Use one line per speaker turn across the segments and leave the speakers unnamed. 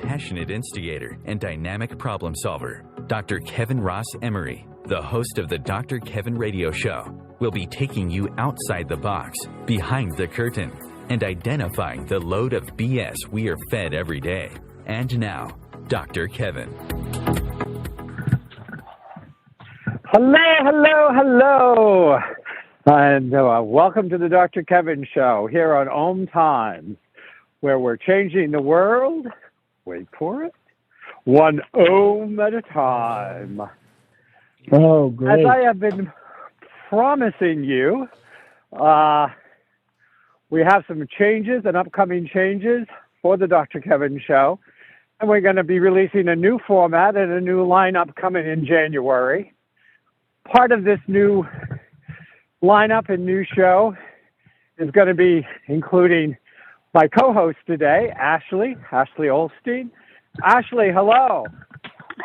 passionate instigator and dynamic problem solver, Dr. Kevin Ross Emery, the host of the Dr. Kevin Radio Show, will be taking you outside the box, behind the curtain, and identifying the load of BS we are fed every day. And now, Dr. Kevin.
Hello. And welcome to the Dr. Kevin Show here on Om Times, where we're changing the world, wait for it, one Om at a time.
Oh, great.
As I have been promising you, we have some changes and upcoming changes for the Dr. Kevin Show. And we're going to be releasing a new format and a new lineup coming in January. Part of this new lineup and new show is going to be including my co-host today, Ashley Olstein. Ashley, hello.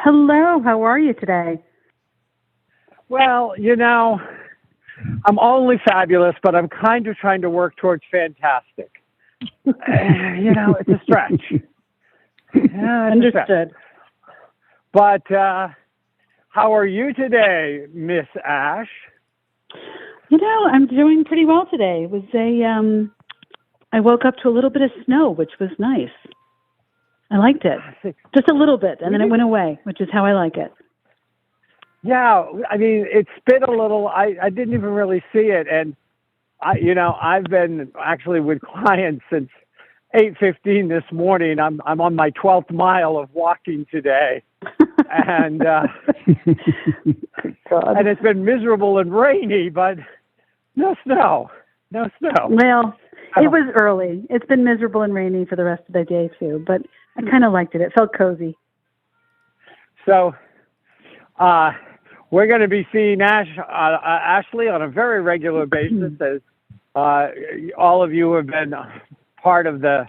Hello, how are you today?
Well, you know, I'm only fabulous, but I'm kind of trying to work towards fantastic. You know, it's a stretch.
Understood.
But how are you today, Miss Ash?
You know, I'm doing pretty well today. It was I woke up to a little bit of snow, which was nice. I liked it. Just a little bit, and then it went away, which is how I like it.
Yeah, I mean, it's been a little, I didn't even really see it. And, I've been actually with clients since 8:15 this morning. I'm on my 12th mile of walking today. And and it's been miserable and rainy, but no snow.
Well, it was early. It's been miserable and rainy for the rest of the day, too. But I kind of liked it. It felt cozy.
So, we're going to be seeing Ashley on a very regular basis, as all of you have been part of the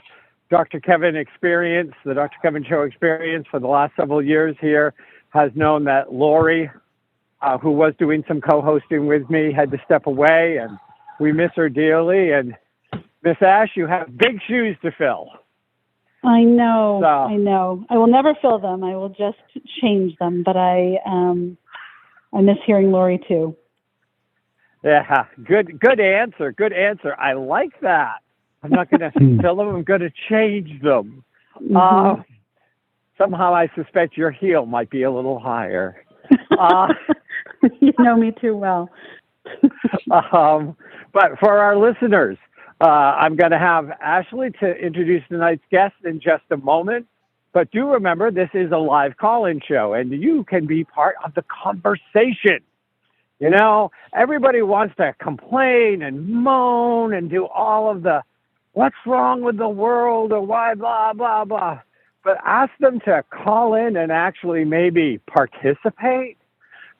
Dr. Kevin experience, the Dr. Kevin Show experience for the last several years here, has known that Lori, who was doing some co-hosting with me, had to step away, and we miss her dearly. And Miss Ash, you have big shoes to fill.
I know. I will never fill them. I will just change them. But I miss hearing Lori too.
Yeah, good answer. I like that. I'm not going to fill them. I'm going to change them.
Mm-hmm.
Somehow I suspect your heel might be a little higher.
You know me too well.
But for our listeners, I'm going to have Ashley to introduce tonight's guest in just a moment. But do remember, this is a live call-in show, and you can be part of the conversation. You know, everybody wants to complain and moan and do all of the what's wrong with the world or why, blah, blah, blah. But ask them to call in and actually maybe participate,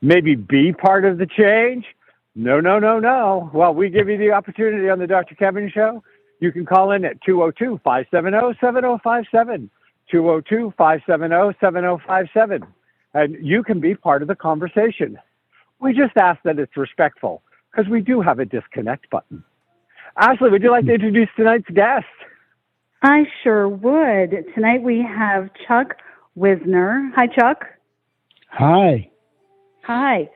maybe be part of the change. No. Well, we give you the opportunity on the Dr. Kevin Show. You can call in at 202-570-7057. 202-570-7057. And you can be part of the conversation. We just ask that it's respectful, because we do have a disconnect button. Ashley, would you like to introduce tonight's guest?
I sure would. Tonight we have Chuck Wisner. Hi, Chuck.
Hi.
Hi.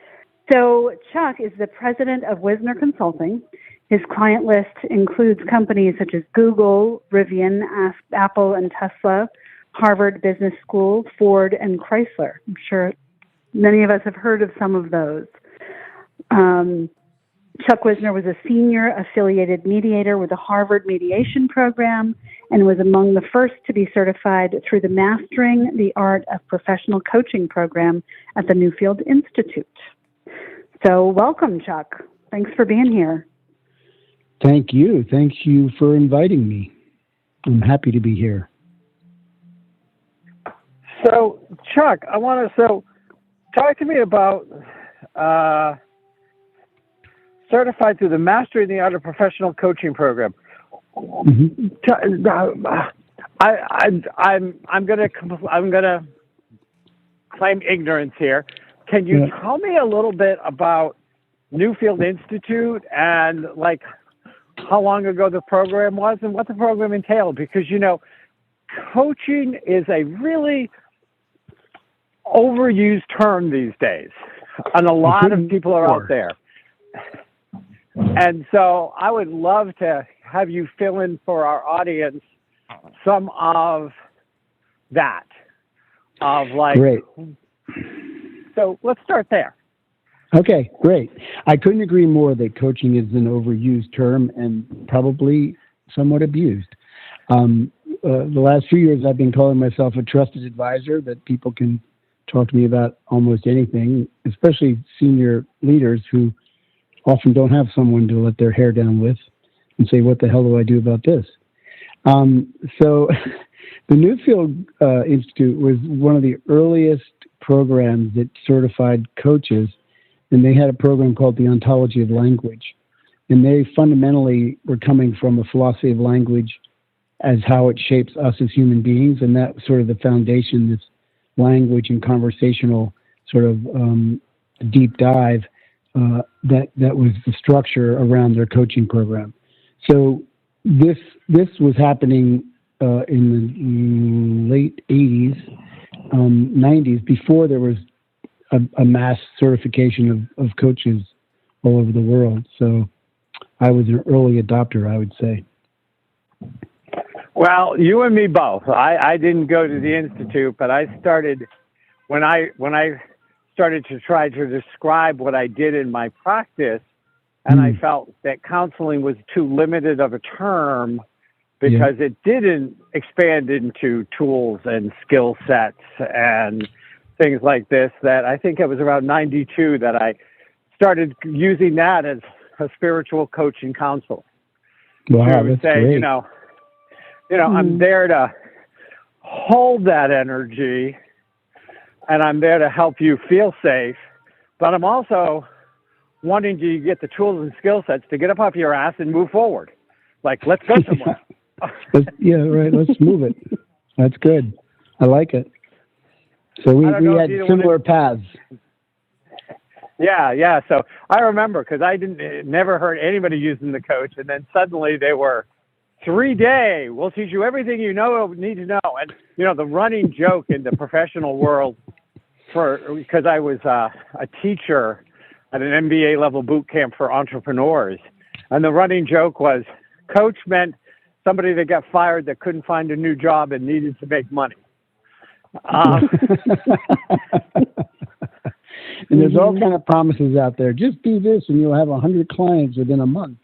So Chuck is the president of Wisner Consulting. His client list includes companies such as Google, Rivian, Apple, and Tesla, Harvard Business School, Ford, and Chrysler. I'm sure many of us have heard of some of those. Chuck Wisner was a senior affiliated mediator with the Harvard Mediation Program and was among the first to be certified through the Mastering the Art of Professional Coaching program at the Newfield Institute. So welcome, Chuck. Thanks for being here.
Thank you. Thank you for inviting me. I'm happy to be here.
So, Chuck, talk to me about certified through the Mastering the Art of Professional Coaching program. Mm-hmm. I'm gonna claim ignorance here. Can you tell me a little bit about Newfield Institute and like how long ago the program was and what the program entailed? Because, you know, coaching is a really overused term these days, and a lot of people are out there. And so I would love to have you fill in for our audience some of that, of like,
Great.
So let's start there.
Okay, great. I couldn't agree more that coaching is an overused term and probably somewhat abused. The last few years, I've been calling myself a trusted advisor, that people can talk to me about almost anything, especially senior leaders who often don't have someone to let their hair down with and say, what the hell do I do about this? So the Newfield Institute was one of the earliest programs that certified coaches, and they had a program called the Ontology of Language. And they fundamentally were coming from a philosophy of language as how it shapes us as human beings, and that was sort of the foundation, this language and conversational sort of deep dive that was the structure around their coaching program. So this was happening in the late 80s, 90s, before there was a mass certification of coaches all over the world. So I was an early adopter, I would say.
Well, you and me both. I didn't go to the Institute, but I started when I started to try to describe what I did in my practice, and I felt that counseling was too limited of a term because it didn't expand into tools and skill sets and things like this, that I think it was around 92 that I started using that as a spiritual coach and counsel.
Wow,
to
that's
say,
great.
you know, I'm there to hold that energy, and I'm there to help you feel safe, but I'm also wanting you to get the tools and skill sets to get up off your ass and move forward. Like, let's go somewhere.
Yeah, right. Let's move it. That's good. I like it. So we had similar paths.
Yeah. So I remember, because I never heard anybody using the coach, and then suddenly they were 3-day. We'll teach you everything you need to know. And the running joke in the professional world, because I was a teacher at an MBA level boot camp for entrepreneurs, and the running joke was, coach meant somebody that got fired that couldn't find a new job and needed to make money.
And there's all kind of promises out there. Just do this and you'll have 100 clients within a month.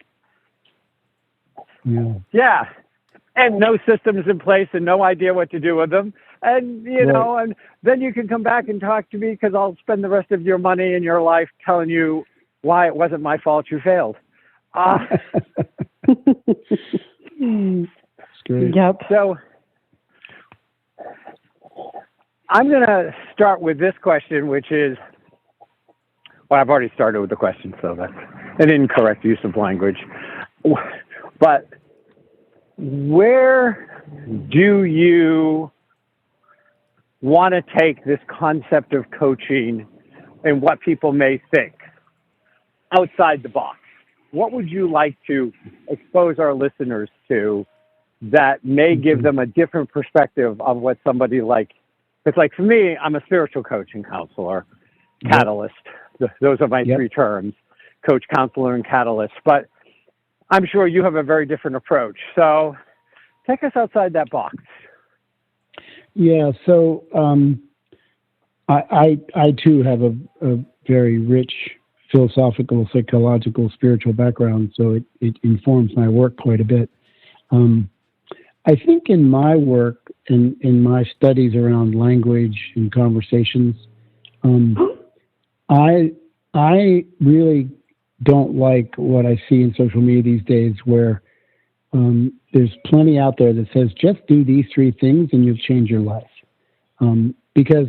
Yeah. And no systems in place and no idea what to do with them. And, and then you can come back and talk to me, because I'll spend the rest of your money and your life telling you why it wasn't my fault you failed.
Great.
Yep.
So I'm going to start with this question, which is, well, I've already started with the question, so that's an incorrect use of language. But where do you want to take this concept of coaching and what people may think outside the box? What would you like to expose our listeners to that may give them a different perspective of what somebody it's like, for me, I'm a spiritual coach and counselor, catalyst. Those are my three terms, coach, counselor, and catalyst. But I'm sure you have a very different approach. So take us outside that box.
Yeah, so I too have a very rich philosophical, psychological, spiritual background, so it informs my work quite a bit. I think in my work, in my studies around language and conversations, I really don't like what I see in social media these days, where there's plenty out there that says, just do these 3 things and you'll change your life. Because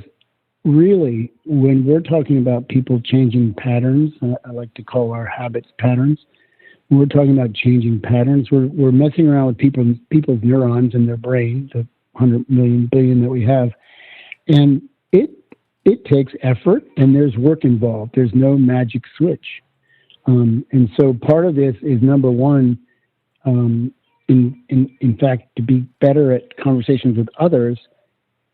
really, when we're talking about people changing patterns, I like to call our habits patterns. When we're talking about changing patterns, we're messing around with people's neurons in their brain, the 100 million billion that we have. And it takes effort, and there's work involved. There's no magic switch. And so part of this is, number one, in fact, to be better at conversations with others,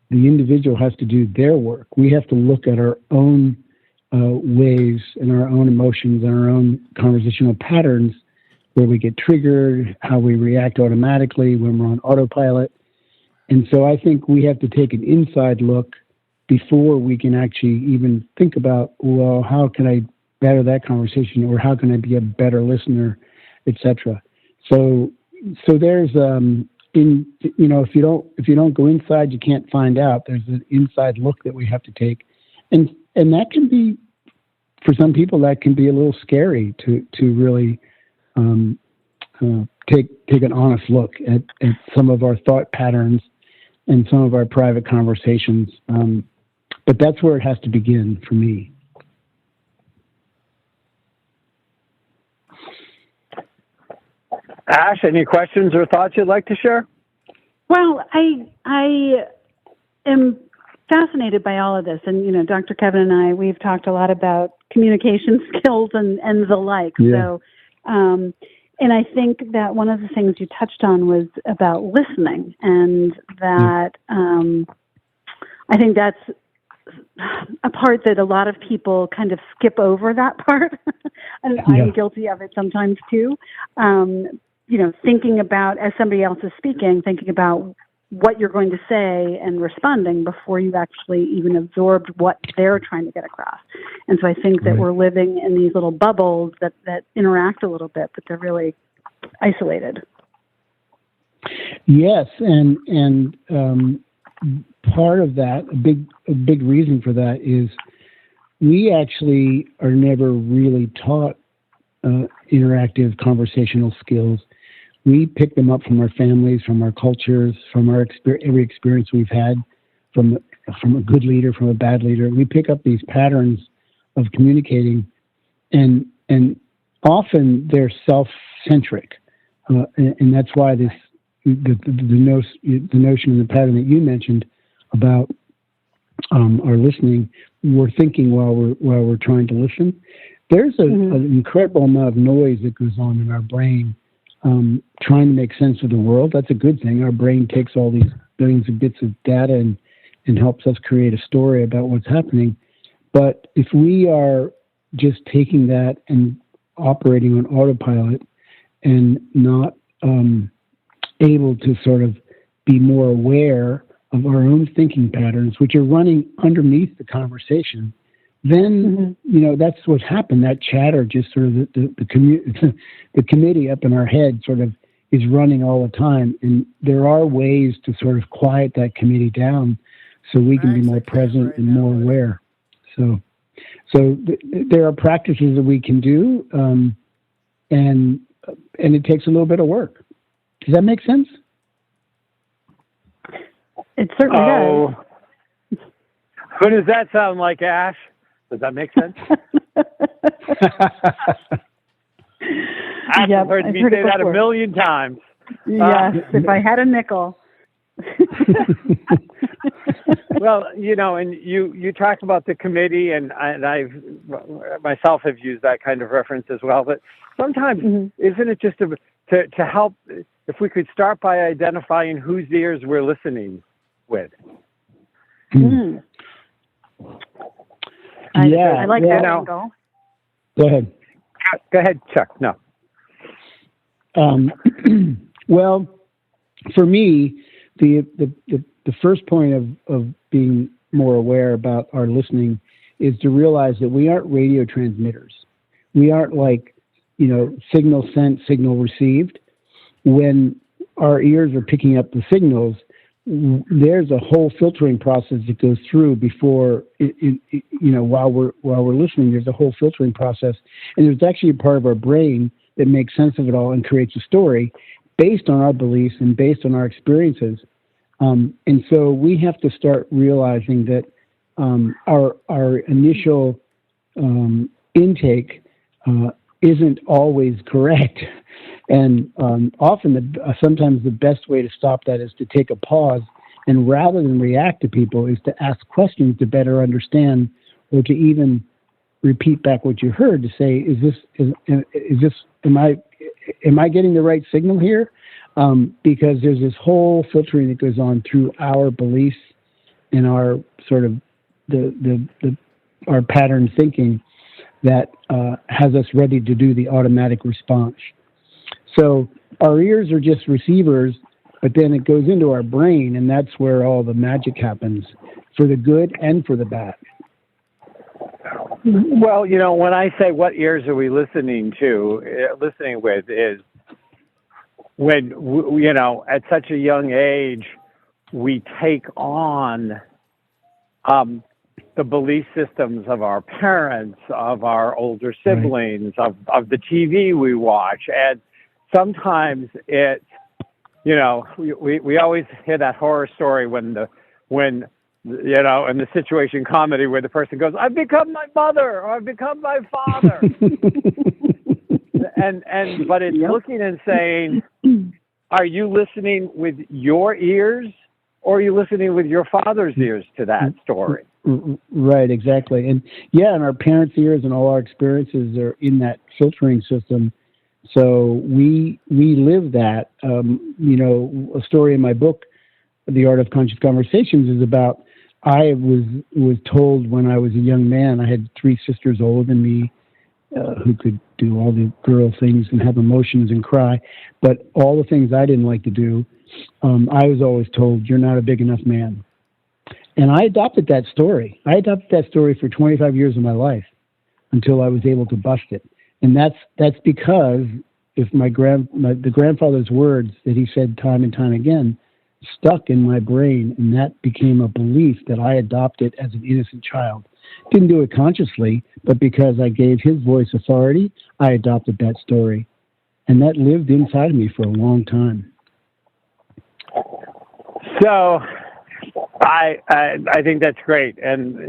the individual has to do their work. We have to look at our own ways and our own emotions and our own conversational patterns, where we get triggered, how we react automatically when we're on autopilot. And so I think we have to take an inside look before we can actually even think about, well, how can I better that conversation, or how can I be a better listener, etc. So there's if you don't go inside, you can't find out. There's an inside look that we have to take, and that can be, for some people, that can be a little scary to really take an honest look at some of our thought patterns and some of our private conversations. But that's where it has to begin for me.
Ash, any questions or thoughts you'd like to share?
Well, I am fascinated by all of this. And, Dr. Kevin and I, we've talked a lot about communication skills and the like.
Yeah.
So, and I think that one of the things you touched on was about listening, and that I think that's a part that a lot of people kind of skip over, that part. And I'm guilty of it sometimes too. Thinking about, as somebody else is speaking, thinking about what you're going to say and responding before you've actually even absorbed what they're trying to get across. And so I think that we're living in these little bubbles that interact a little bit, but they're really isolated.
Yes, and part of that, a big reason for that, is we actually are never really taught interactive conversational skills. We pick them up from our families, from our cultures, from our every experience we've had, from a good leader, from a bad leader. We pick up these patterns of communicating, and often they're self-centric, and that's why the notion and the pattern that you mentioned about our listening, we're thinking while we're trying to listen. There's an incredible amount of noise that goes on in our brain, trying to make sense of the world. That's a good thing. Our brain takes all these billions of bits of data and helps us create a story about what's happening. But if we are just taking that and operating on autopilot and not able to sort of be more aware of our own thinking patterns, which are running underneath the conversation, then that's what's happened. That chatter, just sort of the committee up in our head, sort of is running all the time. And there are ways to sort of quiet that committee down, so we can be more present and more aware. So there are practices that we can do, and it takes a little bit of work. Does that make sense?
It certainly does.
Who does that sound like, Ash? Does that make sense? I've heard me say that a million times.
Yes, if I had a nickel.
Well, and you talked about the committee, and I've myself have used that kind of reference as well. But sometimes, isn't it just to help, if we could start by identifying whose ears we're listening with?
I like that angle.
Go ahead.
Go ahead, Chuck. No.
Well, for me, the first point of being more aware about our listening is to realize that we aren't radio transmitters. We aren't like, signal sent, signal received. When our ears are picking up the signals, there's a whole filtering process that goes through before, while we're listening. There's a whole filtering process, and there's actually a part of our brain that makes sense of it all and creates a story based on our beliefs and based on our experiences. And so we have to start realizing that our initial intake isn't always correct. And often, sometimes the best way to stop that is to take a pause, and rather than react to people, is to ask questions to better understand, or to even repeat back what you heard, to say, am I getting the right signal here? because there's this whole filtering that goes on through our beliefs and our sort of our pattern thinking that has us ready to do the automatic response. So our ears are just receivers, but then it goes into our brain, and that's where all the magic happens, for the good and for the bad.
Well, when I say what ears are we listening with is when, at such a young age, we take on the belief systems of our parents, of our older siblings, right, of the TV we watch. And sometimes it's, we always hear that horror story when in the situation comedy where the person goes, I've become my mother, or I've become my father. But it's looking and saying, are you listening with your ears, or are you listening with your father's ears to that story?
Right, exactly. And our parents' ears and all our experiences are in that filtering system. So we live that. A story in my book, The Art of Conscious Conversations, is about, I was told when I was a young man, I had 3 sisters older than me who could do all the girl things and have emotions and cry, but all the things I didn't like to do, I was always told, you're not a big enough man. And I adopted that story. I adopted that story for 25 years of my life until I was able to bust it. And that's because if the grandfather's words that he said time and time again stuck in my brain, and that became a belief that I adopted as an innocent child. Didn't do it consciously, but because I gave his voice authority, I adopted that story. And that lived inside of me for a long time.
So I think that's great. And,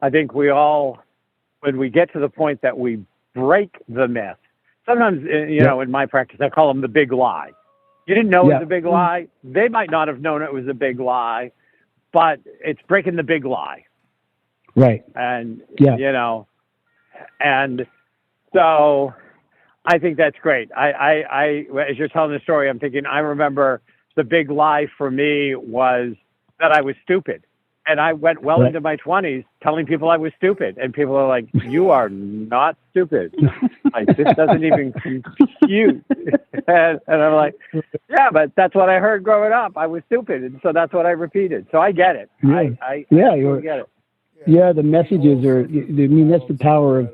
I think we all, when we get to the point that we break the myth, sometimes, in my practice, I call them the big lie. You didn't know it was a big lie. They might not have known it was a big lie, but it's breaking the big lie.
Right.
And, and so I think that's great. I as you're telling the story, I'm thinking, I remember the big lie for me was that I was stupid. And I went into my 20s telling people I was stupid. And people are like, you are not stupid. Like, this doesn't even compute. and I'm like, yeah, but that's what I heard growing up. I was stupid. And so that's what I repeated. So I get it.
Yeah.
I get it.
Yeah, the messages are, that's the power of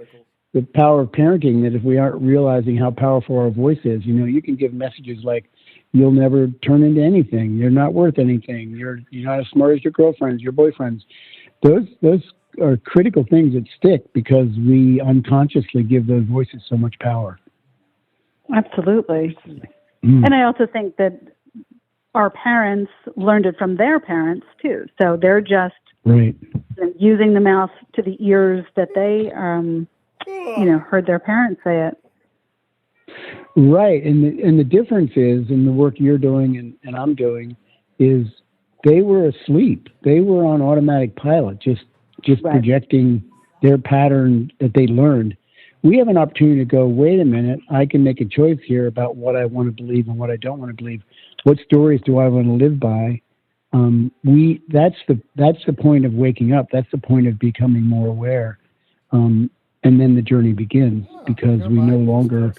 parenting, that if we aren't realizing how powerful our voice is, you can give messages like, you'll never turn into anything. You're not worth anything. You're not as smart as your girlfriends, your boyfriends. Those are critical things that stick because we unconsciously give those voices so much power.
Absolutely. And I also think that our parents learned it from their parents too. So they're just using the mouth to the ears that they, heard their parents say it.
Right, and the difference is, in the work you're doing and I'm doing, is they were asleep. They were on automatic pilot, just projecting their pattern that they learned. We have an opportunity to go, wait a minute, I can make a choice here about what I want to believe and what I don't want to believe. What stories do I want to live by? That's the point of waking up. That's the point of becoming more aware. And then the journey begins, because we no longer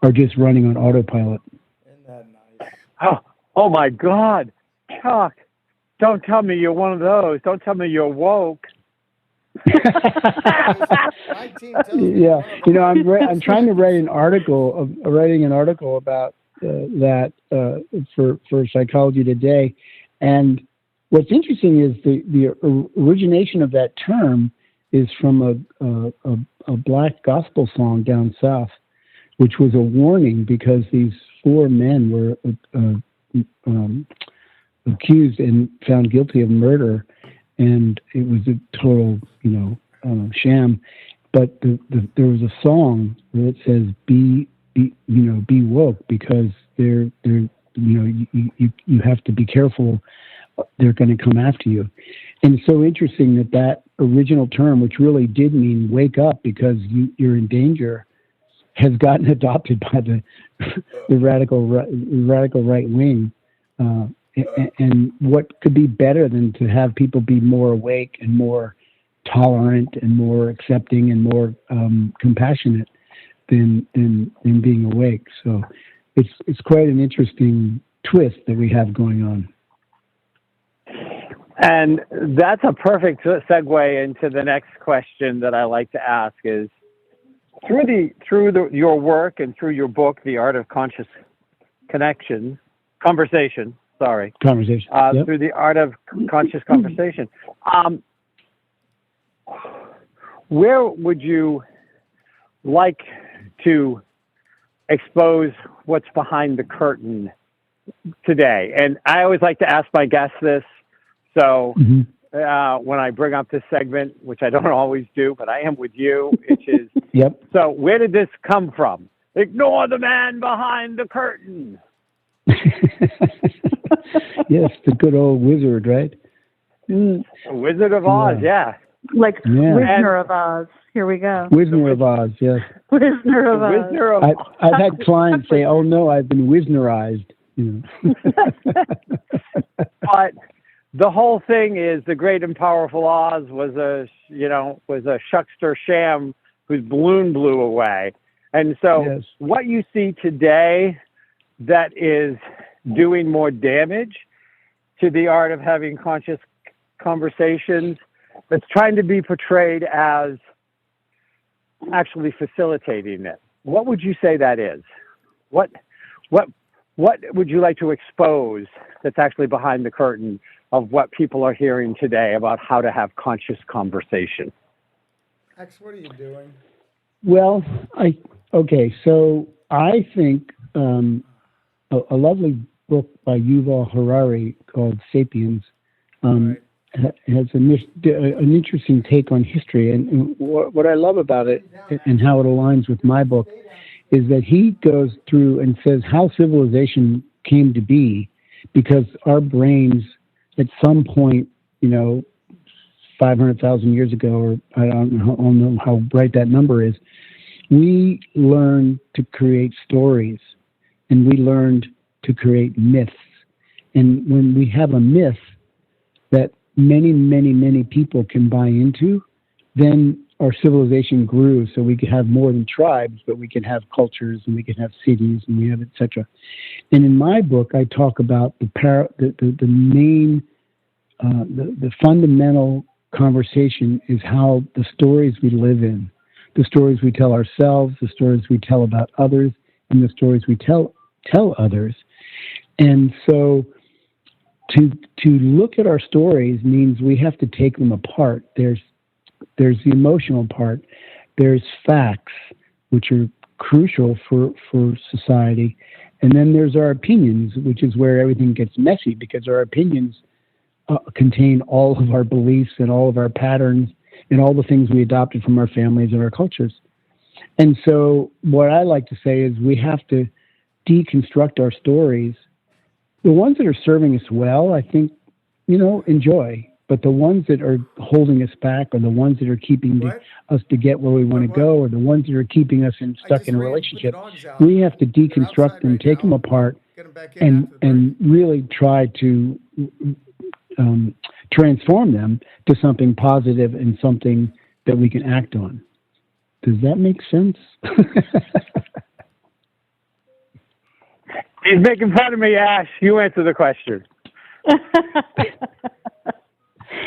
are just running on autopilot.
Isn't that nice?
Oh my God, Chuck! Don't tell me you're one of those. Don't tell me you're woke.
Yeah, I'm trying to write an article about that for Psychology Today, and what's interesting is the origination of that term is from a black gospel song down south, which was a warning because these 4 men were accused and found guilty of murder, and it was a total, sham. But there was a song that says, "Be woke," because you have to be careful. They're going to come after you. And it's so interesting that original term, which really did mean wake up because you're in danger, has gotten adopted by the radical right wing. And what could be better than to have people be more awake and more tolerant and more accepting and more compassionate than being awake? So it's quite an interesting twist that we have going on.
And that's a perfect segue into the next question that I like to ask is, through your work and through your book, The Art of Conscious Conversation. Yep. Through the art of conscious conversation. Where would you like to expose what's behind the curtain today? And I always like to ask my guests this. So when I bring up this segment, which I don't always do, but I am with you, which is,
yep.
So where did this come from? Ignore the man behind the curtain.
Yes, the good old wizard, right?
Wizard of Oz, yeah.
Like Wisner of Oz. Here we go.
Wisner of Oz, yes.
Wisner of Oz.
I've had clients say, "Oh no, I've been Wisnerized." You know.
But the whole thing is the great and powerful Oz was a shuckster sham whose balloon blew away. And so what you see today that is doing more damage to the art of having conscious conversations, that's trying to be portrayed as actually facilitating it. What would you say that is? What would you like to expose that's actually behind the curtain of what people are hearing today about how to have conscious conversation?
X, what are you doing?
Well, so I think a lovely book by Yuval Harari called *Sapiens* has an interesting take on history. And what I love about it and how it aligns with my book is that he goes through and says how civilization came to be, because our brains at some point, 500,000 years ago, or I don't know how right that number is, we learned to create stories and we learned to create myths. And when we have a myth that many, many, many people can buy into, then our civilization grew, so we could have more than tribes, but we can have cultures and we can have cities and we have et cetera. And in my book, I talk about the main, the fundamental conversation is how the stories we live in, the stories we tell ourselves, the stories we tell about others, and the stories we tell others. And so to look at our stories means we have to take them apart. There's the emotional part. There's facts, which are crucial for society. And then there's our opinions, which is where everything gets messy, because our opinions contain all of our beliefs and all of our patterns and all the things we adopted from our families and our cultures. And so what I like to say is we have to deconstruct our stories. The ones that are serving us well, I think, enjoy. But the ones that are holding us back, or the ones that are keeping us to get where we want to go, or the ones that are keeping us stuck in a relationship, we have to deconstruct them, take them apart, and really try to transform them to something positive and something that we can act on. Does that make sense?
He's making fun of me, Ash. You answer the question.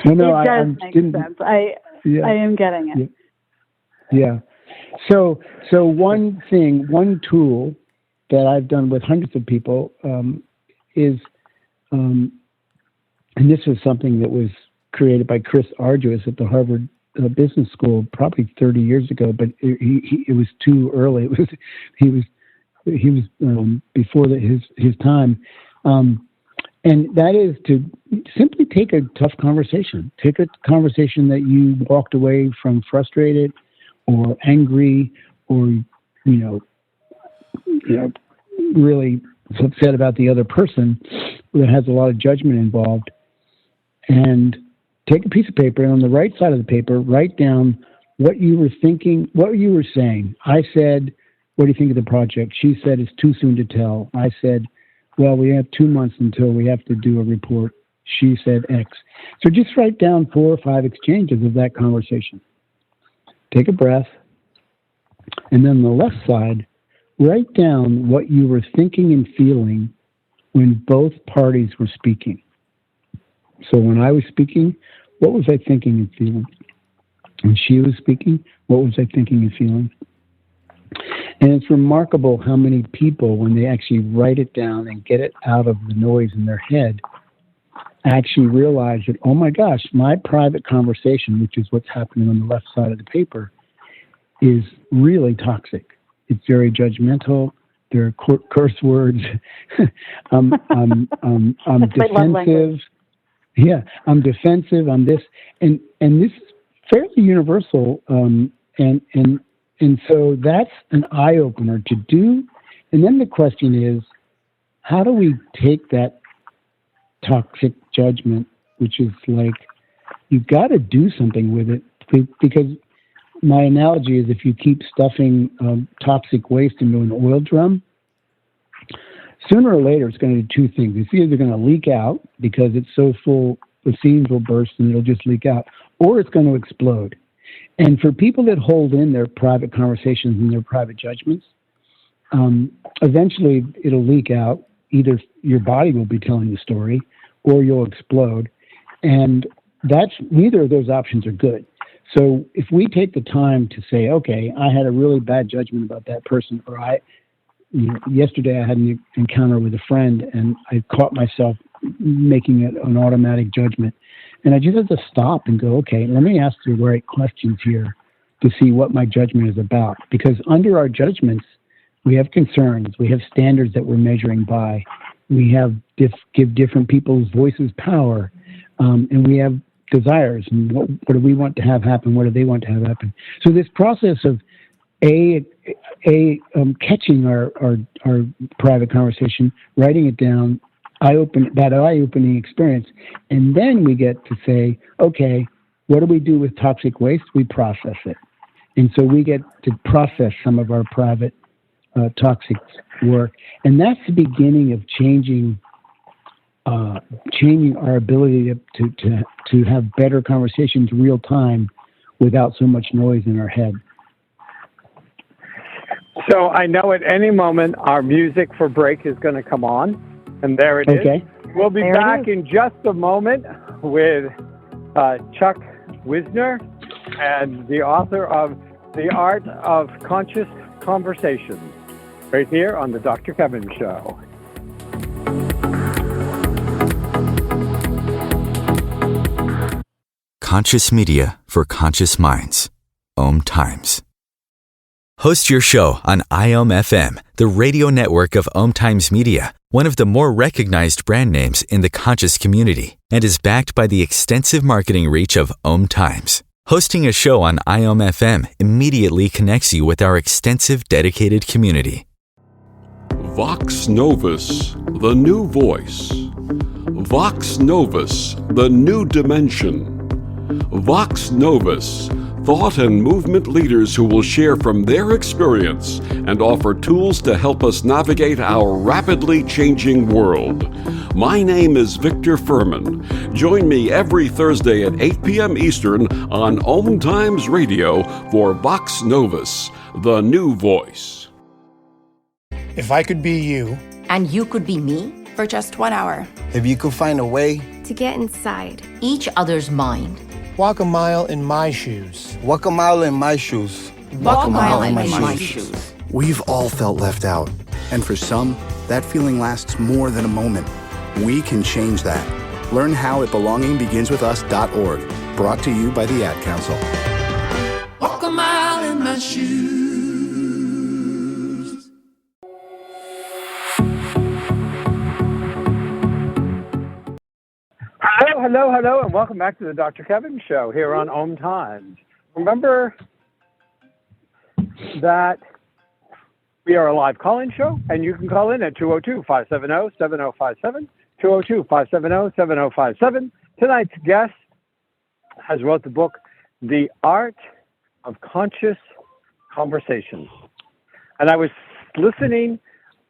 No,
it does make sense. I am getting it.
Yeah. So one tool that I've done with hundreds of people is, and this was something that was created by Chris Argyris at the Harvard Business School probably 30 years ago, but it was too early. He was before his time. And that is to simply take a tough conversation. Take a conversation that you walked away from frustrated or angry or, really upset about the other person that has a lot of judgment involved. And take a piece of paper, and on the right side of the paper, write down what you were thinking, what you were saying. I said, what do you think of the project? She said, it's too soon to tell. I said, well, we have 2 months until we have to do a report. She said X. So just write down 4 or 5 exchanges of that conversation. Take a breath. And then on the left side, write down what you were thinking and feeling when both parties were speaking. So when I was speaking, what was I thinking and feeling? When she was speaking, what was I thinking and feeling? And it's remarkable how many people, when they actually write it down and get it out of the noise in their head, actually realize that, oh my gosh, my private conversation, which is what's happening on the left side of the paper, is really toxic. It's very judgmental. There are curse words. I'm defensive. Yeah, I'm defensive. I'm this, and this is fairly universal. And so that's an eye opener to do. And then the question is, how do we take that toxic judgment, which is like, you've got to do something with it, because my analogy is, if you keep stuffing toxic waste into an oil drum, sooner or later it's going to do 2 things. It's either going to leak out because it's so full, the seams will burst and it'll just leak out, or it's going to explode. And for people that hold in their private conversations and their private judgments, eventually it'll leak out. Either your body will be telling the story or you'll explode. And neither of those options are good. So if we take the time to say, okay, I had a really bad judgment about that person, or yesterday I had an encounter with a friend and I caught myself making an automatic judgment. And I just have to stop and go, okay, let me ask the right questions here to see what my judgment is about. Because under our judgments, we have concerns, we have standards that we're measuring by, we have give different people's voices power, and we have desires, and what do we want to have happen, what do they want to have happen. So this process of catching our private conversation, writing it down, eye-opening experience, and then we get to say, okay, what do we do with toxic waste? We process it. And so we get to process some of our private toxic work. And that's the beginning of changing our ability to have better conversations real time without so much noise in our head.
So I know at any moment our music for break is going to come on, and there it is. We'll be back in just a moment with Chuck Wisner, and the author of The Art of Conscious Conversations, right here on The Dr. Kevin Show.
Conscious media for conscious minds. Om Times. Host your show on IOM FM, the radio network of Om Times Media, one of the more recognized brand names in the conscious community, and is backed by the extensive marketing reach of Om Times. Hosting a show on IOM FM immediately connects you with our extensive dedicated community.
Vox Novus, the new voice. Vox Novus, the new dimension. Vox Novus, thought and movement leaders who will share from their experience and offer tools to help us navigate our rapidly changing world. My name is Victor Furman. Join me every Thursday at 8 p.m. Eastern on Om Times Radio for Vox Novus, the new voice.
If I could be you,
and you could be me for just 1 hour,
if you could find a way
to get inside
each other's mind,
walk a mile in my shoes.
Walk a mile in my shoes.
Walk a mile in my shoes.
We've all felt left out. And for some, that feeling lasts more than a moment. We can change that. Learn how at belongingbeginswithus.org. Brought to you by the Ad Council.
Walk a mile in my shoes.
Hello, and welcome back to the Dr. Kevin Show here on Om Times. Remember that we are a live call-in show, and you can call in at 202-570-7057, 202-570-7057. Tonight's guest has wrote the book, The Art of Conscious Conversations. and I was listening.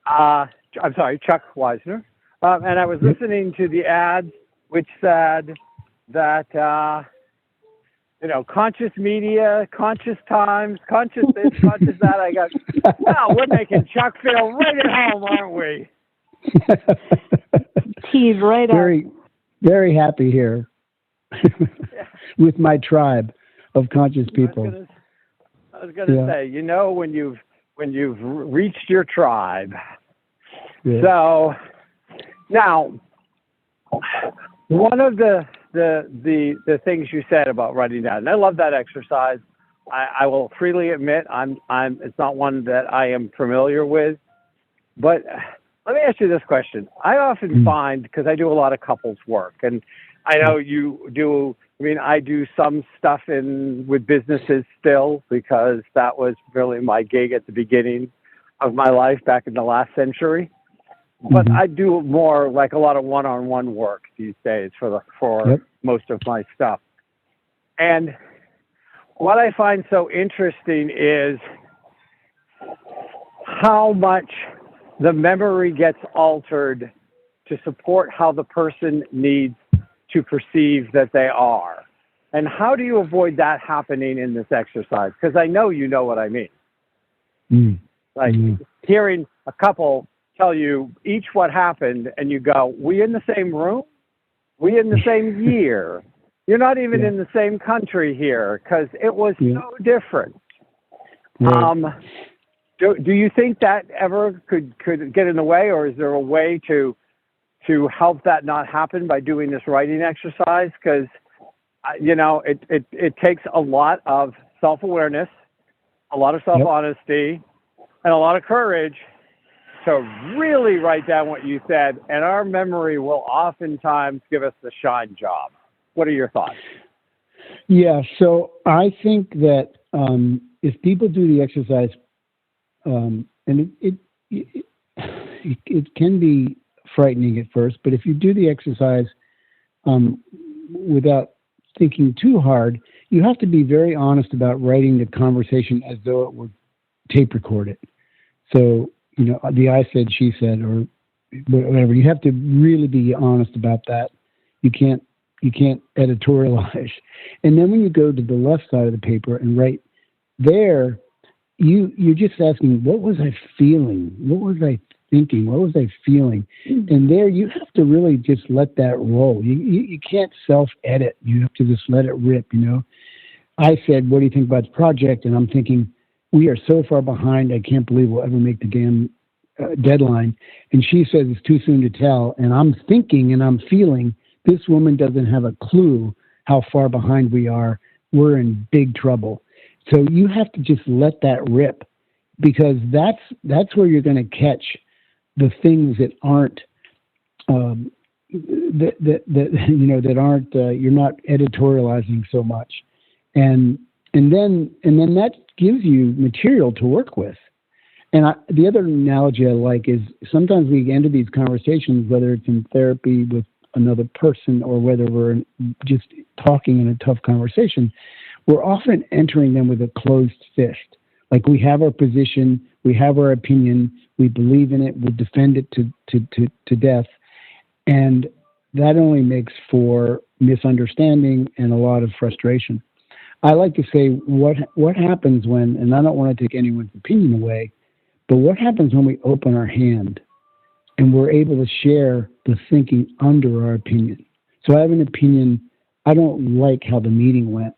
I'm sorry, Chuck Weisner, and I was listening to the ads which said that conscious media, conscious times, conscious this, conscious that. I got, wow, we're making Chuck feel right at home, aren't we?
He's right up.
Very, very happy here with my tribe of conscious people.
I was gonna say, when you've reached your tribe. Yeah. So now, one of the things you said about writing down, and I love that exercise. I will freely admit it's not one that I am familiar with, but let me ask you this question. I often find, because I do a lot of couples work, and I know you do. I mean, I do some stuff with businesses still, because that was really my gig at the beginning of my life back in the last century. But I do more like a lot of one-on-one work these days for most of my stuff. And what I find so interesting is how much the memory gets altered to support how the person needs to perceive that they are. And how do you avoid that happening in this exercise? Because I know you know what I mean. Hearing a couple tell you each what happened, and you go, we in the same room? We in the same year? You're not even in the same country here, because it was so different. Do you think that ever could get in the way, or is there a way to help that not happen by doing this writing exercise? Because, it takes a lot of self-awareness, a lot of self-honesty, and a lot of courage to really write down what you said. And our memory will oftentimes give us the shine job. What are your thoughts?
Yeah, so I think that if people do the exercise, and it can be frightening at first, but if you do the exercise without thinking too hard, you have to be very honest about writing the conversation as though it were tape recorded. So, the I said, she said, or whatever. You have to really be honest about that. You can't editorialize. And then when you go to the left side of the paper and write there, you're just asking, what was I feeling? What was I thinking? What was I feeling? And there you have to really just let that roll. You can't self-edit. You have to just let it rip, I said, what do you think about the project? And I'm thinking, we are so far behind, I can't believe we'll ever make the damn deadline. And she says it's too soon to tell. And I'm thinking and I'm feeling this woman doesn't have a clue how far behind we are. We're in big trouble. So you have to just let that rip, because that's where you're going to catch the things that aren't that aren't you're not editorializing so much, and then that gives you material to work with. And the other analogy I like is sometimes we enter these conversations, whether it's in therapy with another person or whether we're just talking in a tough conversation, we're often entering them with a closed fist. Like, we have our position, we have our opinion, we believe in it, we defend it to death. And that only makes for misunderstanding and a lot of frustration. I like to say what happens when, and I don't want to take anyone's opinion away, but what happens when we open our hand and we're able to share the thinking under our opinion? So I have an opinion, I don't like how the meeting went.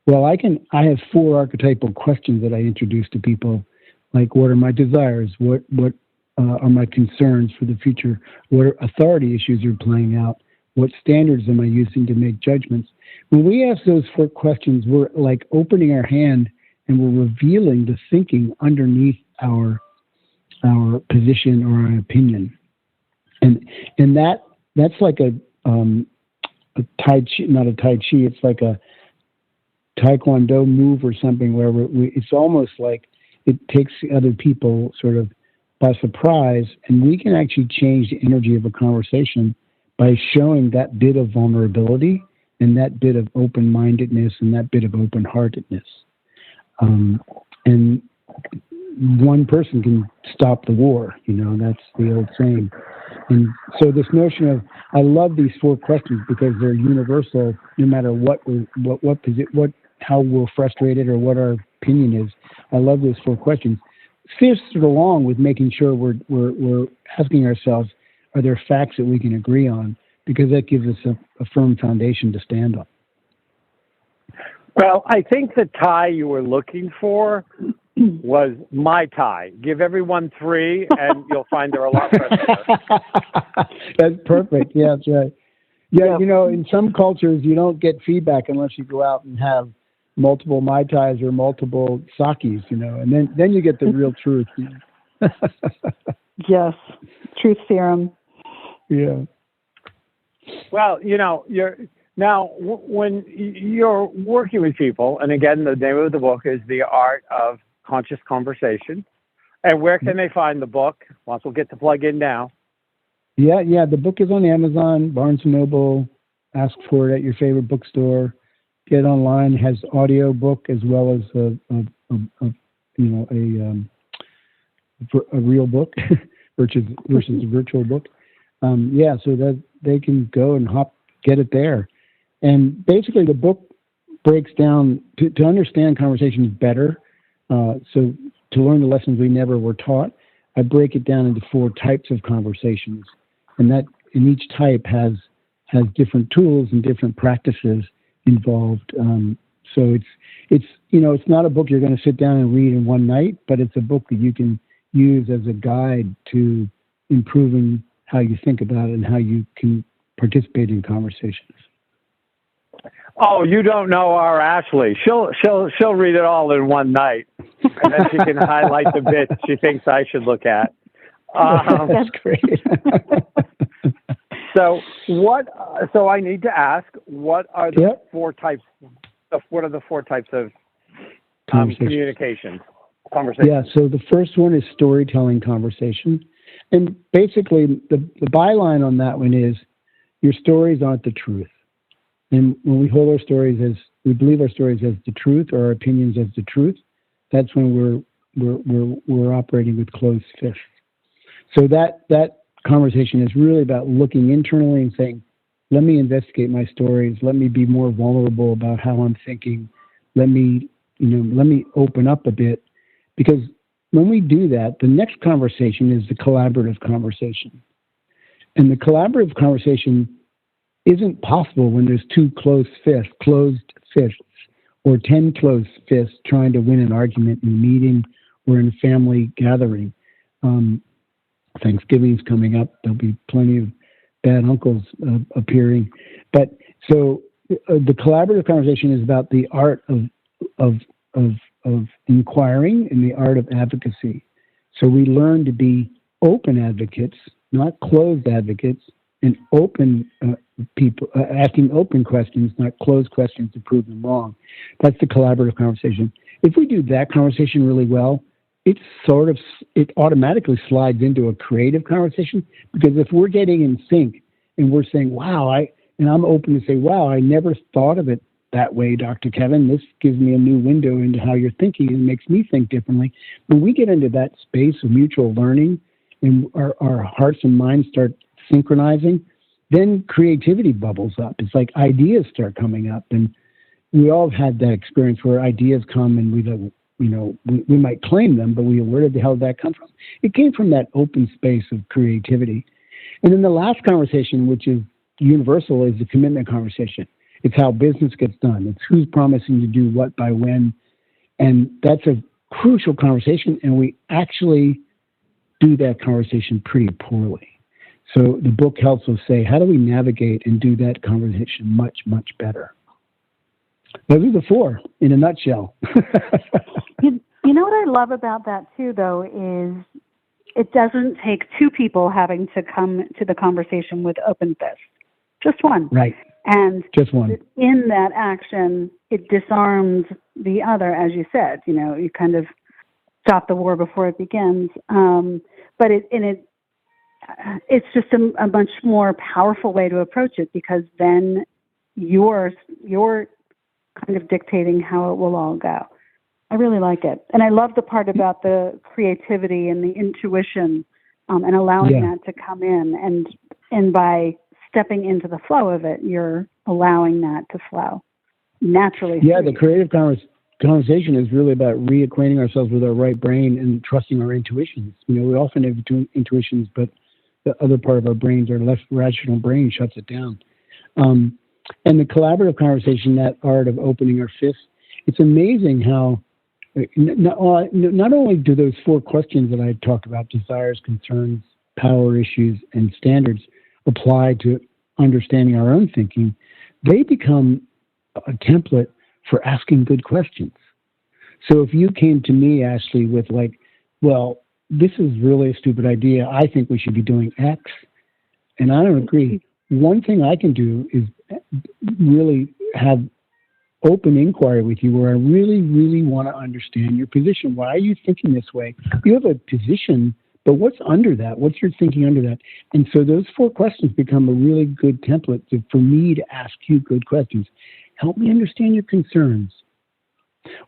Well, I have 4 archetypal questions that I introduce to people, like, what are my desires? What are my concerns for the future? What authority issues are playing out? What standards am I using to make judgments? When we ask those 4 questions, we're like opening our hand and we're revealing the thinking underneath our position or our opinion. And that's like a Tai Chi, not a Tai Chi, it's like a Taekwondo move or something where it's almost like it takes other people sort of by surprise, and we can actually change the energy of a conversation by showing that bit of vulnerability and that bit of open-mindedness and that bit of open-heartedness. And one person can stop the war. That's the old saying. And so this notion of, I love these 4 questions because they're universal, no matter how we're frustrated or what our opinion is. I love those 4 questions. Fifth along with making sure we're asking ourselves, are there facts that we can agree on? Because that gives us a firm foundation to stand on.
Well, I think the tie you were looking for was my tie. Give everyone 3, and you'll find they're a lot better.
That's perfect. Yeah, that's right. Yeah, in some cultures, you don't get feedback unless you go out and have multiple Mai Tais or multiple sakis, and then you get the real truth.
Yes, truth serum.
Yeah.
Well, when you're working with people, and again, the name of the book is The Art of Conscious Conversation. And where can they find the book? Once we'll get to plug in now.
Yeah. The book is on Amazon, Barnes & Noble. Ask for it at your favorite bookstore. Get it online. It has audio book as well as a real book versus a virtual book. So that they can go and get it there. And basically, the book breaks down to understand conversations better. So to learn the lessons we never were taught, I break it down into 4 types of conversations, and each type has different tools and different practices involved. So it's not a book you're going to sit down and read in one night, but it's a book that you can use as a guide to improving how you think about it and how you can participate in conversations.
Oh, you don't know our Ashley. She'll read it all in one night, and then she can highlight the bits she thinks I should look at.
That's great.
So I need to ask, what are the 4 types? What are the 4 types of communication? Conversation.
Yeah. So the first one is storytelling conversation, and basically the byline on that one is, your stories aren't the truth. And when we hold our stories we believe our stories as the truth, or our opinions as the truth, that's when we're operating with closed fists. So that conversation is really about looking internally and saying, let me investigate my stories. Let me be more vulnerable about how I'm thinking. Let me open up a bit, because when we do that, the next conversation is the collaborative conversation. And the collaborative conversation isn't possible when there's 2 closed fists, or 10 closed fists trying to win an argument in a meeting or in a family gathering. Thanksgiving's coming up. There'll be plenty of bad uncles appearing. But so the collaborative conversation is about the art of inquiring and the art of advocacy. So we learn to be open advocates, not closed advocates, and open people, asking open questions, not closed questions to prove them wrong. That's the collaborative conversation. If we do that conversation really well, it automatically slides into a creative conversation, because if we're getting in sync and we're saying, wow, I'm open to say, wow, I never thought of it that way, Dr. Kevin. This gives me a new window into how you're thinking and makes me think differently. When we get into that space of mutual learning and our hearts and minds start synchronizing, then creativity bubbles up. It's like ideas start coming up, and we all have had that experience where ideas come and we might claim them, but where the hell did that come from? It came from that open space of creativity. And then the last conversation, which is universal, is the commitment conversation. It's how business gets done. It's who's promising to do what by when. And that's a crucial conversation, and we actually do that conversation pretty poorly. So the book helps us say, how do we navigate and do that conversation much, much better? Those are the 4 in a nutshell.
You know what I love about that too, though, is it doesn't take 2 people having to come to the conversation with open fists. Just one.
Right.
And
just one.
In that action, it disarms the other, as you said. You kind of stop the war before it begins. But it's just a much more powerful way to approach it, because then you're kind of dictating how it will all go. I really like it. And I love the part about the creativity and the intuition and allowing that to come in. And by stepping into the flow of it, you're allowing that to flow naturally.
Yeah, the creative conversation is really about reacquainting ourselves with our right brain and trusting our intuitions. We often have intuitions, but the other part of our brains, our less rational brain, shuts it down. And the collaborative conversation, that art of opening our fists, it's amazing how not only do those 4 questions that I talked about, desires, concerns, power issues, and standards, apply to understanding our own thinking, they become a template for asking good questions. So if you came to me, Ashley, with well, this is really a stupid idea. I think we should be doing X, and I don't agree. One thing I can do is really have open inquiry with you where I really, really want to understand your position. Why are you thinking this way? You have a position, but what's under that? What's your thinking under that? And so those 4 questions become a really good template for me to ask you good questions. Help me understand your concerns.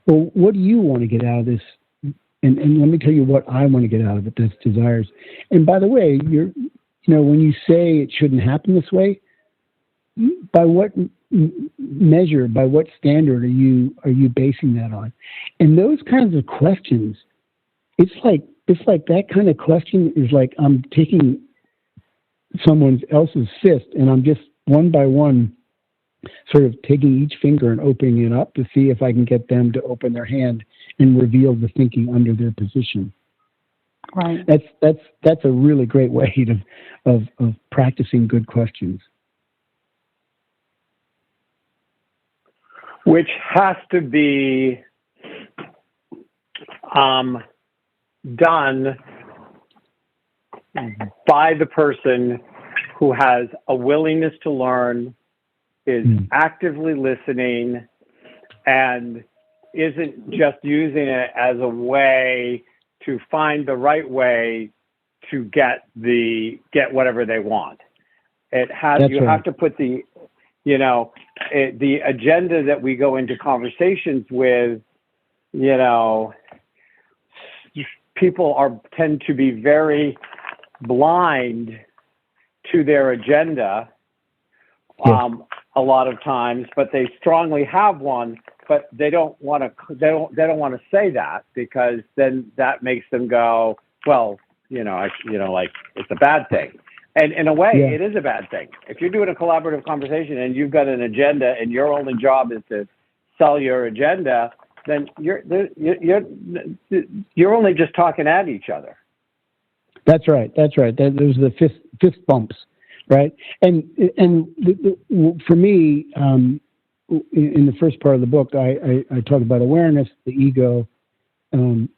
Well, what do you want to get out of this? And let me tell you what I want to get out of it, that's desires. And by the way, when you say it shouldn't happen this way, by what measure, by what standard are you basing that on? And those kinds of questions, it's like that kind of question is like I'm taking someone else's fist and I'm just one by one sort of taking each finger and opening it up to see if I can get them to open their hand and reveal the thinking under their position.
Right.
That's a really great way of practicing good questions.
Which has to be done by the person who has a willingness to learn, is actively listening, and isn't just using it as a way to find the right way to get whatever they want. It has.
That's
you
right.
have to put the agenda that we go into conversations with, people tend to be very blind to their agenda a lot of times, but they strongly have one, but they don't want to say that, because then that makes them go, well, it's a bad thing. And in a way, it is a bad thing. If you're doing a collaborative conversation and you've got an agenda and your only job is to sell your agenda, then you're only just talking at each other.
That's right. Those are the fist bumps, right? And for me, in the first part of the book, I talk about awareness, the ego, and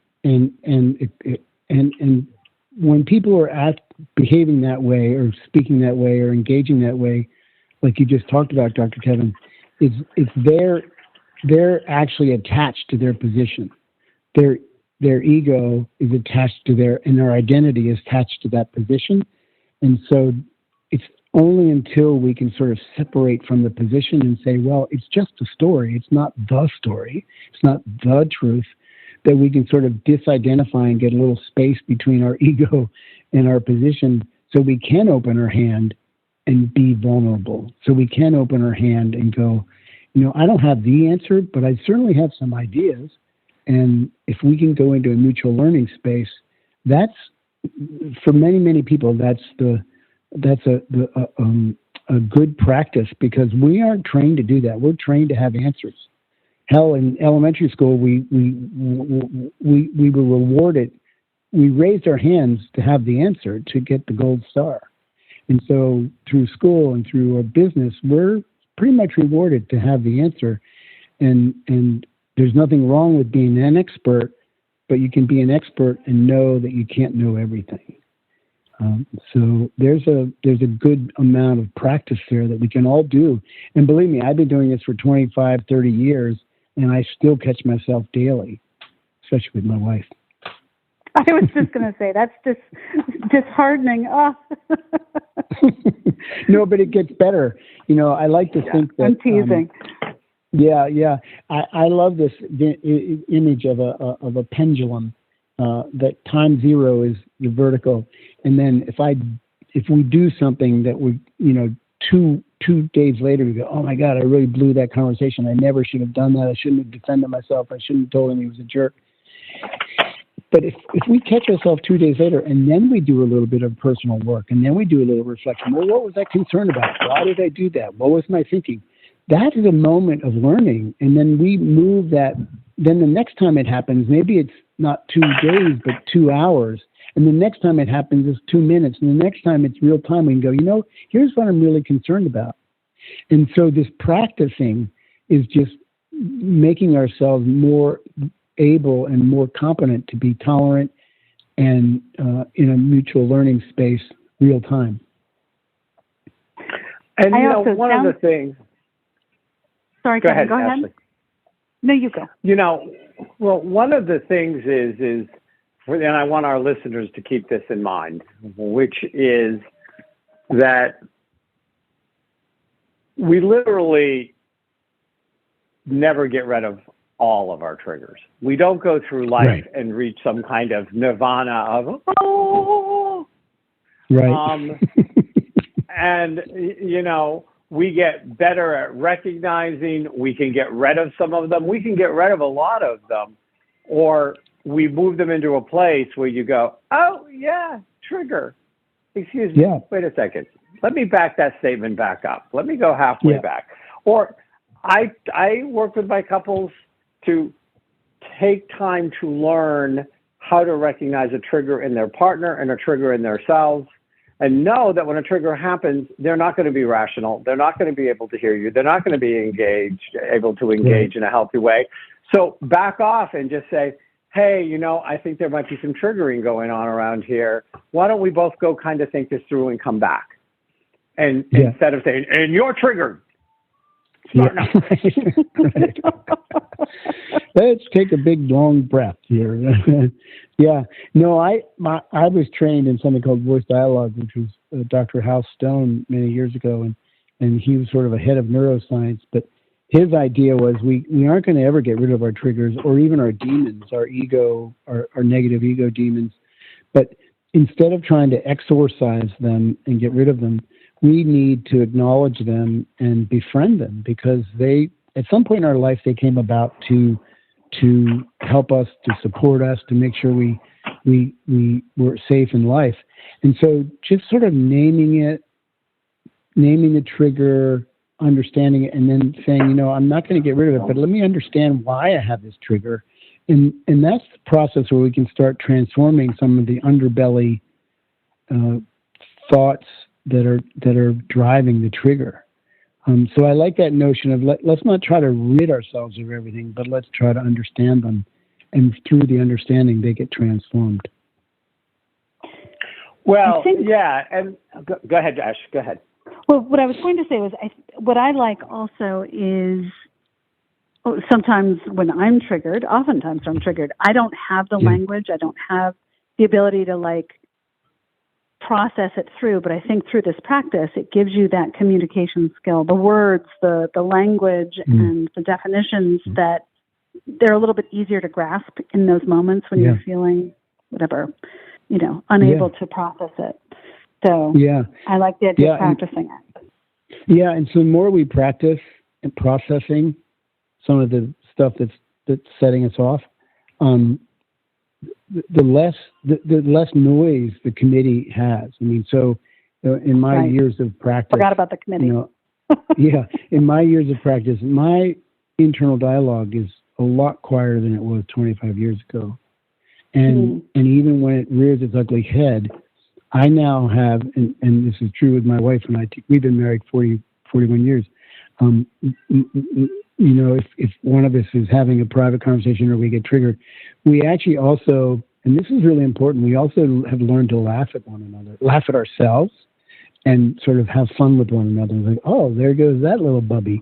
when people are behaving that way or speaking that way or engaging that way, like you just talked about, Dr. Kevin, they're actually attached to their position. Their ego is attached to and their identity is attached to that position. And so it's only until we can sort of separate from the position and say, well, it's just a story. It's not the story. It's not the truth, that we can sort of disidentify and get a little space between our ego and our position so we can open our hand and be vulnerable. So we can open our hand and go, I don't have the answer, but I certainly have some ideas. And if we can go into a mutual learning space, that's, for many, many people, that's a good practice, because we aren't trained to do that. We're trained to have answers. Hell, in elementary school, we were rewarded. We raised our hands to have the answer, to get the gold star. And so through school and through our business, we're pretty much rewarded to have the answer. And there's nothing wrong with being an expert, but you can be an expert and know that you can't know everything. So there's a good amount of practice there that we can all do. And believe me, I've been doing this for 25, 30 years, and I still catch myself daily, especially with my wife.
I was just going to say, that's just disheartening. Oh.
No, but it gets better. I like to think that...
I'm teasing.
Yeah. I love this image of a pendulum. That time zero is the vertical, and then if we do something that we, two days later we go, oh my God, I really blew that conversation. I never should have done that. I shouldn't have defended myself. I shouldn't have told him he was a jerk. But if we catch ourselves 2 days later and then we do a little bit of personal work and then we do a little reflection, well, what was I concerned about? Why did I do that? What was my thinking? That is a moment of learning. And then we move that. Then the next time it happens, maybe it's not 2 days, but 2 hours. And the next time it happens is 2 minutes. And the next time it's real time. We can go, here's what I'm really concerned about. And so this practicing is just making ourselves more able and more competent to be tolerant and in a mutual learning space real time.
And one of the things.
Sorry,
go
Kevin,
ahead,
go ahead.
Ashley.
No, you go.
Well, one of the things is, and I want our listeners to keep this in mind, which is that we literally never get rid of all of our triggers. We don't go through life and reach some kind of nirvana of, oh.
Right.
And, we get better at recognizing, we can get rid of some of them. We can get rid of a lot of them, or we move them into a place where you go, oh, yeah, trigger. Excuse me.
Yeah.
Wait a second. Let me back that statement back up. Let me go halfway back. Or I work with my couples to take time to learn how to recognize a trigger in their partner and a trigger in themselves, and know that when a trigger happens, they're not going to be rational. They're not going to be able to hear you. They're not going to be able to engage in a healthy way. So back off and just say, hey, I think there might be some triggering going on around here. Why don't we both go kind of think this through and come back? And instead of saying, and you're triggered. Right.
Let's take a big long breath here. Yeah. No, I was trained in something called voice dialogue, which was Dr. Hal Stone many years ago, and he was sort of a head of neuroscience. But his idea was we aren't going to ever get rid of our triggers or even our demons, our ego, our negative ego demons. But instead of trying to exorcise them and get rid of them, we need to acknowledge them and befriend them, because at some point in our life, they came about to help us, to support us, to make sure we were safe in life. And so just sort of naming the trigger, understanding it, and then saying, I'm not going to get rid of it, but let me understand why I have this trigger. And that's the process where we can start transforming some of the underbelly thoughts that are driving the trigger. So I like that notion of let's not try to rid ourselves of everything, but let's try to understand them. And through the understanding, they get transformed.
Well, yeah. And go ahead, Ash. Go ahead.
Well, what I was going to say was what I like also is sometimes when I'm triggered, oftentimes I'm triggered, I don't have the language. I don't have the ability to process it through, but I think through this practice, it gives you that communication skill, the words, the language, and the definitions that they're a little bit easier to grasp in those moments when you're feeling whatever, unable to process it. So I like the idea of practicing it.
Yeah, and so the more we practice and processing some of the stuff that's setting us off, the less noise the committee has. I mean, so in my years of practice,
forgot about the committee.
In my years of practice, my internal dialogue is a lot quieter than it was 25 years ago, and even when it rears its ugly head, I now have, and this is true with my wife and I. We've been married 41 years. If one of us is having a private conversation or we get triggered, we actually also, and this is really important, we also have learned to laugh at one another, laugh at ourselves, and sort of have fun with one another. Like, oh, there goes that little puppy,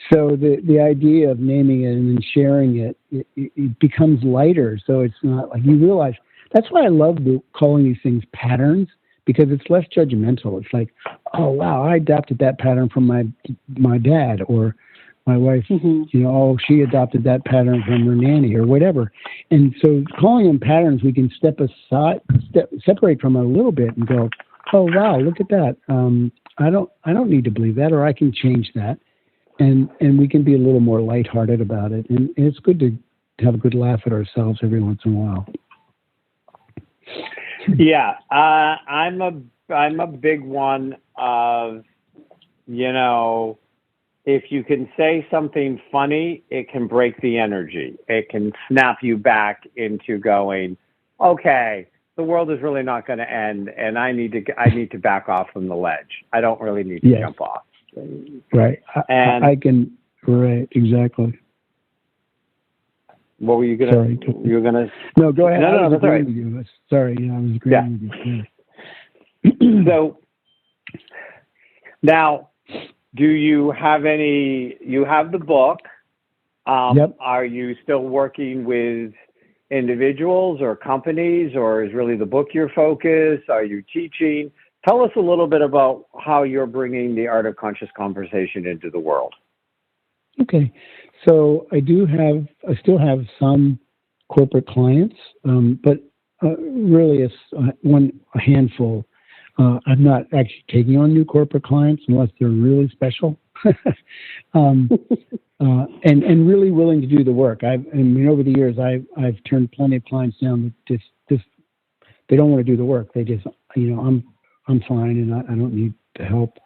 So the idea of naming it and then sharing it becomes lighter. So it's not like you realize. That's why I love calling these things patterns, because it's less judgmental. It's like, oh wow, I adopted that pattern from my dad, or my wife, oh, she adopted that pattern from her nanny, or whatever. And so calling them patterns, we can separate from it a little bit and go, oh wow, look at that. I don't need to believe that, or I can change that. And we can be a little more lighthearted about it. And it's good to have a good laugh at ourselves every once in a while.
Yeah, I'm a big one of, if you can say something funny, it can break the energy. It can snap you back into going, okay, the world is really not going to end, and I need to back off from the ledge. I don't really need to jump off.
Right. I can. Right. Exactly.
What were you gonna?
Sorry.
You were gonna.
No, go ahead.
No, that's all right.
With you. Sorry. I was agreeing with you. Yeah.
So now, do you have any? You have the book.
Yep.
Are you still working with individuals or companies, or is really the book your focus? Are you teaching? Tell us a little bit about how you're bringing the art of conscious conversation into the world.
Okay. So I still have some corporate clients, but really it's a handful. I'm not actually taking on new corporate clients unless they're really special. And really willing to do the work. Over the years, I've turned plenty of clients down that just they don't want to do the work. They just, I'm fine and I don't need the help.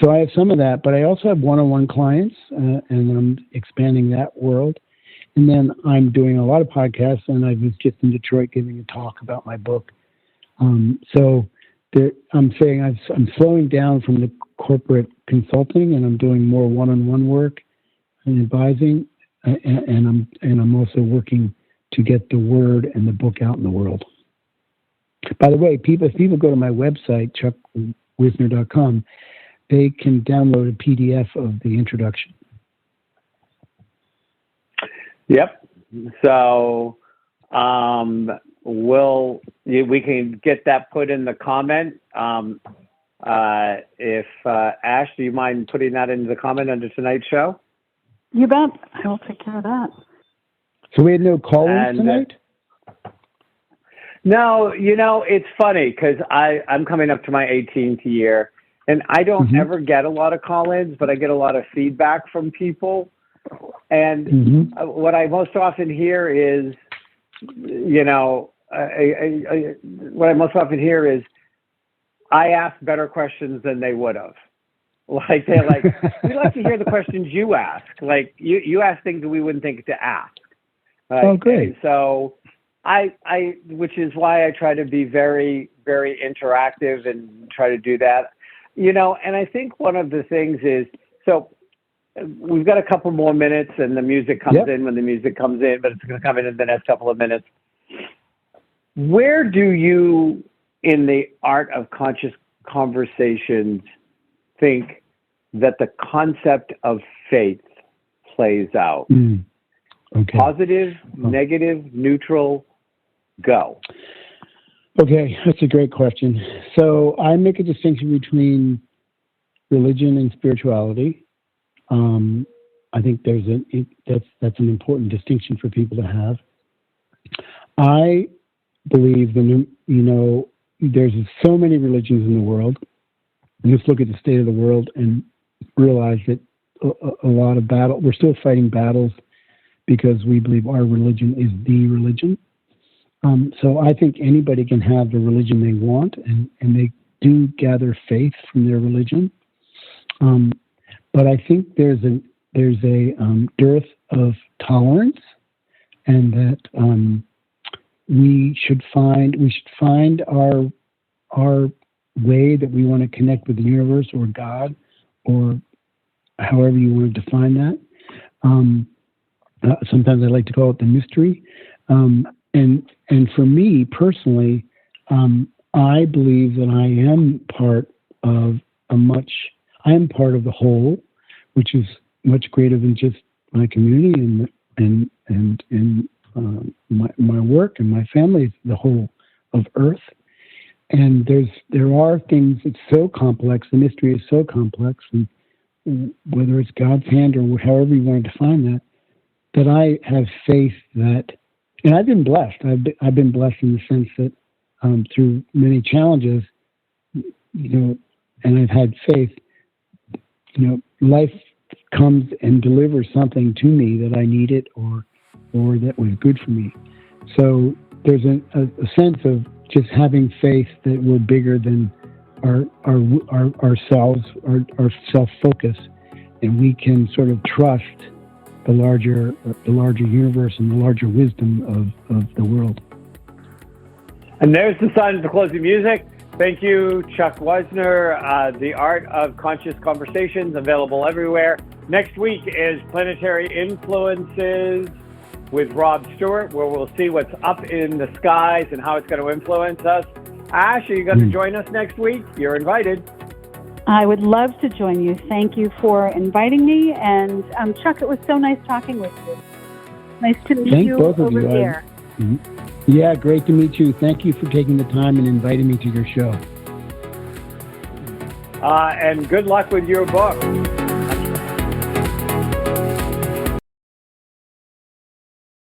So I have some of that, but I also have one-on-one clients, and I'm expanding that world. And then I'm doing a lot of podcasts, and I was just in Detroit giving a talk about my book. So I'm saying I'm slowing down from the corporate consulting, and I'm doing more one-on-one work and advising, and I'm also working to get the word and the book out in the world. By the way, if people go to my website, chuckwisner.com, they can download a PDF of the introduction. Yep.
So we can get that put in the comment. If Ash, do you mind putting that into the comment under tonight's show?
You bet. I will take care of that.
So we had no call-ins tonight?
No, it's funny because I'm coming up to my 18th year, and I don't ever get a lot of call-ins, but I get a lot of feedback from people. And what I most often hear is, I ask better questions than they would have. Like, they're like, we like to hear the questions you ask. Like, you ask things that we wouldn't think to ask.
Oh, great.
And so which is why I try to be very, very interactive and try to do that. And I think one of the things is, so we've got a couple more minutes and the music comes in when the music comes in, but it's going to come in the next couple of minutes. Where do you, in the art of conscious conversations, think that the concept of faith plays out?
Okay.
Positive, negative, neutral, go.
Okay, that's a great question. So I make a distinction between religion and spirituality. I think that's an important distinction for people to have. I believe there's so many religions in the world. And just look at the state of the world and realize that a lot of we're still fighting battles because we believe our religion is the religion. So I think anybody can have the religion they want, and they do gather faith from their religion. But I think there's a dearth of tolerance, and that we should find our way that we want to connect with the universe or God, or however you want to define that. Sometimes I like to call it the mystery. And for me personally, I believe that I am part of the whole, which is much greater than just my community and my work and my family, the whole of Earth. And there are things, it's so complex, the mystery is so complex, and whether it's God's hand or however you want to define that I have faith that, and I've been blessed. I've been blessed in the sense that through many challenges, and I've had faith, life comes and delivers something to me that I needed or that was good for me. So there's a sense of just having faith that we're bigger than ourselves, our self-focus, and we can sort of trust the larger universe and the larger wisdom of the world.
And there's the sign of the closing music. Thank you, Chuck Weisner. The Art of Conscious Conversations, available everywhere. Next week is Planetary Influences with Rob Stewart, where we'll see what's up in the skies and how it's going to influence us. Ash, are you going to join us next week? You're invited.
I would love to join you. Thank you for inviting me. And Chuck, it was so nice talking with you. Nice to meet you
both of
over
you.
there.
Yeah, great to meet you. Thank you for taking the time and inviting me to your show.
And good luck with your book.